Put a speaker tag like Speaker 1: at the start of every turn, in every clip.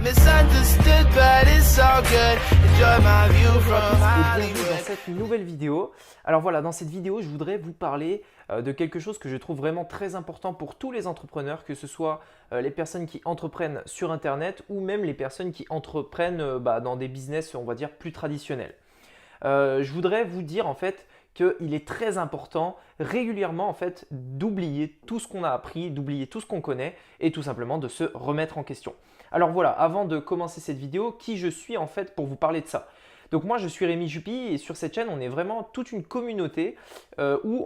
Speaker 1: misunderstood, but it's all good. Enjoy my view from
Speaker 2: Bienvenue dans
Speaker 1: Hollywood.
Speaker 2: cette nouvelle vidéo. Alors voilà, dans cette vidéo, je voudrais vous parler de quelque chose que je trouve vraiment très important pour tous les entrepreneurs, que ce soit les personnes qui entreprennent sur Internet ou même les personnes qui entreprennent dans des business, on va dire, plus traditionnels. Je voudrais vous dire en fait qu'il est très important régulièrement en fait d'oublier tout ce qu'on a appris, d'oublier tout ce qu'on connaît et tout simplement de se remettre en question. Alors voilà, avant de commencer cette vidéo, qui je suis en fait pour vous parler de ça? Donc moi je suis Rémi Jupy et sur cette chaîne on est vraiment toute une communauté où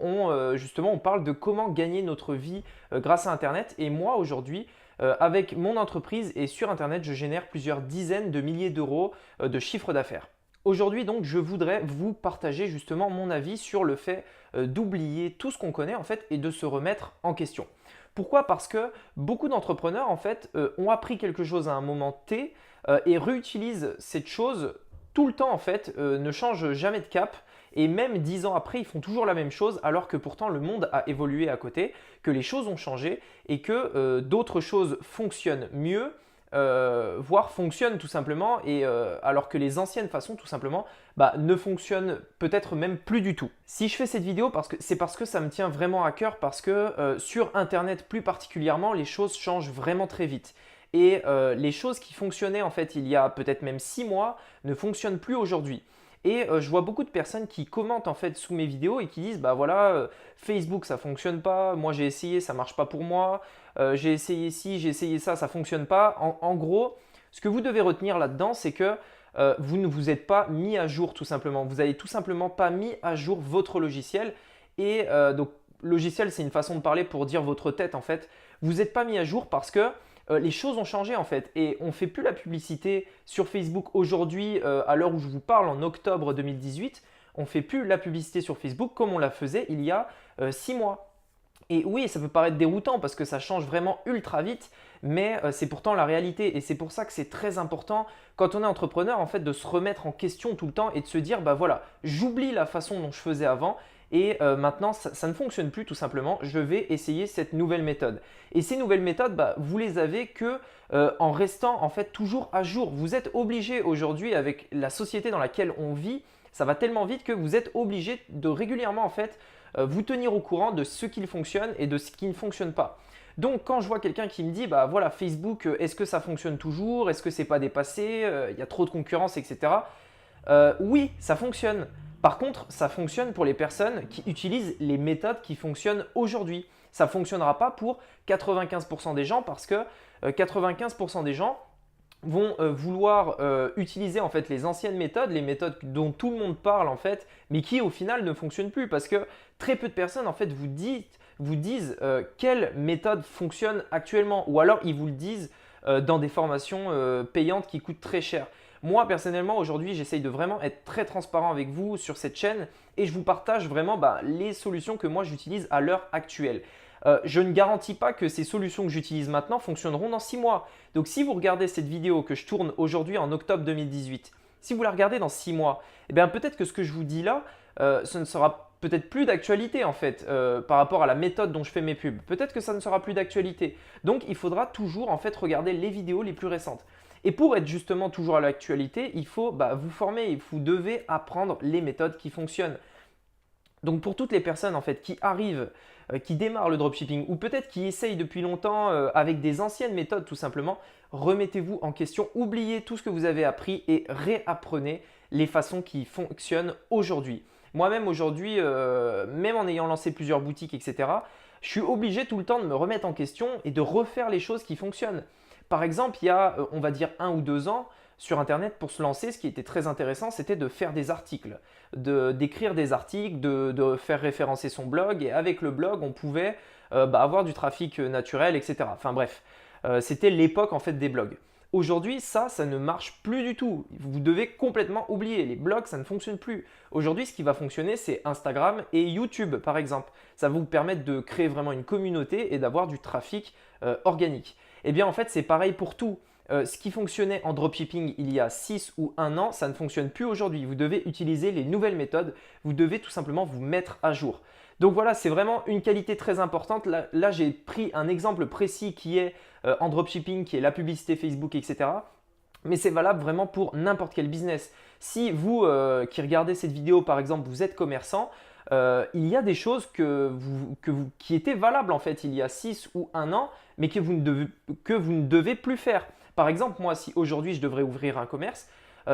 Speaker 2: justement on parle de comment gagner notre vie grâce à Internet. Et moi aujourd'hui avec mon entreprise et sur Internet je génère plusieurs dizaines de milliers d'euros de chiffre d'affaires. Aujourd'hui donc je voudrais vous partager justement mon avis sur le fait d'oublier tout ce qu'on connaît en fait et de se remettre en question. Pourquoi? Parce que beaucoup d'entrepreneurs en fait ont appris quelque chose à un moment T et réutilisent cette chose tout le temps en fait, ne changent jamais de cap et même 10 ans après ils font toujours la même chose alors que pourtant le monde a évolué à côté, que les choses ont changé et que d'autres choses fonctionnent mieux. Voire fonctionnent tout simplement et alors que les anciennes façons tout simplement ne fonctionnent peut-être même plus du tout. Si je fais cette vidéo c'est parce que ça me tient vraiment à cœur, parce que sur Internet plus particulièrement les choses changent vraiment très vite. Et les choses qui fonctionnaient en fait il y a peut-être même 6 mois ne fonctionnent plus aujourd'hui. Et je vois beaucoup de personnes qui commentent en fait sous mes vidéos et qui disent Facebook ça fonctionne pas, moi j'ai essayé, ça marche pas pour moi, j'ai essayé ci, j'ai essayé ça, ça fonctionne pas. En gros, ce que vous devez retenir là-dedans, c'est que vous ne vous êtes pas mis à jour tout simplement. Vous n'avez tout simplement pas mis à jour votre logiciel. Et donc logiciel c'est une façon de parler pour dire votre tête en fait. Vous n'êtes pas mis à jour parce que les choses ont changé en fait et on ne fait plus la publicité sur Facebook aujourd'hui à l'heure où je vous parle en octobre 2018. On ne fait plus la publicité sur Facebook comme on la faisait il y a 6 mois. Et oui, ça peut paraître déroutant parce que ça change vraiment ultra vite, mais c'est pourtant la réalité. Et c'est pour ça que c'est très important quand on est entrepreneur en fait de se remettre en question tout le temps et de se dire voilà, j'oublie la façon dont je faisais avant. Et maintenant, ça ne fonctionne plus tout simplement. Je vais essayer cette nouvelle méthode. Et ces nouvelles méthodes, vous les avez que en restant en fait toujours à jour. Vous êtes obligé aujourd'hui avec la société dans laquelle on vit, ça va tellement vite que vous êtes obligé de régulièrement en fait vous tenir au courant de ce qui fonctionne et de ce qui ne fonctionne pas. Donc quand je vois quelqu'un qui me dit voilà Facebook, est-ce que ça fonctionne toujours? Est-ce que c'est pas dépassé? Il y a trop de concurrence, etc. Oui, ça fonctionne. Par contre, ça fonctionne pour les personnes qui utilisent les méthodes qui fonctionnent aujourd'hui. Ça ne fonctionnera pas pour 95% des gens parce que 95% des gens vont vouloir utiliser en fait les anciennes méthodes, les méthodes dont tout le monde parle en fait, mais qui au final ne fonctionnent plus parce que très peu de personnes en fait vous disent quelle méthode fonctionne actuellement, ou alors ils vous le disent dans des formations payantes qui coûtent très cher. Moi personnellement aujourd'hui j'essaye de vraiment être très transparent avec vous sur cette chaîne et je vous partage vraiment les solutions que moi j'utilise à l'heure actuelle. Je ne garantis pas que ces solutions que j'utilise maintenant fonctionneront dans 6 mois. Donc si vous regardez cette vidéo que je tourne aujourd'hui en octobre 2018, si vous la regardez dans 6 mois, peut-être que ce que je vous dis là, ce ne sera peut-être plus d'actualité en fait par rapport à la méthode dont je fais mes pubs. Peut-être que ça ne sera plus d'actualité. Donc il faudra toujours en fait regarder les vidéos les plus récentes. Et pour être justement toujours à l'actualité, il faut vous former, vous devez apprendre les méthodes qui fonctionnent. Donc pour toutes les personnes en fait qui arrivent, qui démarrent le dropshipping ou peut-être qui essayent depuis longtemps avec des anciennes méthodes tout simplement, remettez-vous en question, oubliez tout ce que vous avez appris et réapprenez les façons qui fonctionnent aujourd'hui. Moi-même aujourd'hui, même en ayant lancé plusieurs boutiques, etc., je suis obligé tout le temps de me remettre en question et de refaire les choses qui fonctionnent. Par exemple, il y a, on va dire 1 ou 2 ans, sur Internet, pour se lancer, ce qui était très intéressant, c'était de faire des articles, d'écrire des articles, de faire référencer son blog. Et avec le blog, on pouvait avoir du trafic naturel, etc. Enfin bref, c'était l'époque en fait des blogs. Aujourd'hui, ça ne marche plus du tout. Vous devez complètement oublier. Les blogs, ça ne fonctionne plus. Aujourd'hui, ce qui va fonctionner, c'est Instagram et YouTube, par exemple. Ça va vous permettre de créer vraiment une communauté et d'avoir du trafic organique. Eh bien, en fait, c'est pareil pour tout. Ce qui fonctionnait en dropshipping il y a 6 ou 1 an, ça ne fonctionne plus aujourd'hui. Vous devez utiliser les nouvelles méthodes. Vous devez tout simplement vous mettre à jour. Donc voilà, c'est vraiment une qualité très importante. Là j'ai pris un exemple précis qui est en dropshipping, qui est la publicité Facebook, etc. Mais c'est valable vraiment pour n'importe quel business. Si vous qui regardez cette vidéo, par exemple, vous êtes commerçant, il y a des choses qui étaient valables en fait il y a 6 ou 1 an, mais que vous ne devez plus faire. Par exemple, moi, si aujourd'hui je devrais ouvrir un commerce,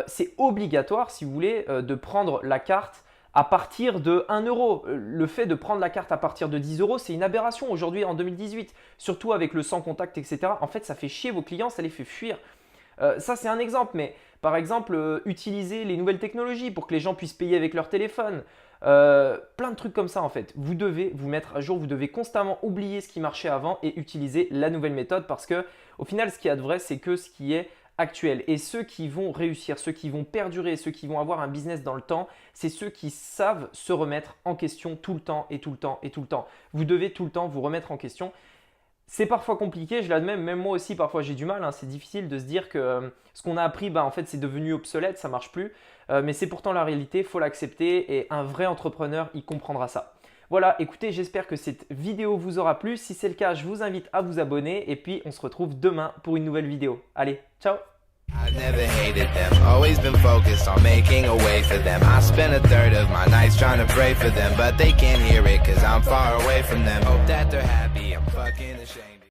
Speaker 2: c'est obligatoire, si vous voulez, de prendre la carte à partir de 1 euro. Le fait de prendre la carte à partir de 10 euros, c'est une aberration aujourd'hui en 2018, surtout avec le sans contact, etc. En fait, ça fait chier vos clients, ça les fait fuir. Ça, c'est un exemple, mais par exemple, utiliser les nouvelles technologies pour que les gens puissent payer avec leur téléphone. Plein de trucs comme ça en fait. Vous devez vous mettre à jour, vous devez constamment oublier ce qui marchait avant et utiliser la nouvelle méthode parce que au final, ce qu'il y a de vrai, c'est que ce qui est actuel. Et ceux qui vont réussir, ceux qui vont perdurer, ceux qui vont avoir un business dans le temps, c'est ceux qui savent se remettre en question tout le temps et tout le temps et tout le temps. Vous devez tout le temps vous remettre en question. C'est parfois compliqué, je l'admets, même moi aussi parfois j'ai du mal, c'est difficile de se dire que ce qu'on a appris, en fait c'est devenu obsolète, ça ne marche plus. Mais c'est pourtant la réalité, il faut l'accepter et un vrai entrepreneur, il comprendra ça. Voilà, écoutez, j'espère que cette vidéo vous aura plu. Si c'est le cas, je vous invite à vous abonner et puis on se retrouve demain pour une nouvelle vidéo. Allez, ciao!
Speaker 1: I never hated them, always been focused on making a way for them. I spend a third of my nights trying to pray for them, but they can't hear it cause I'm far away from them. Hope that they're happy, I'm fucking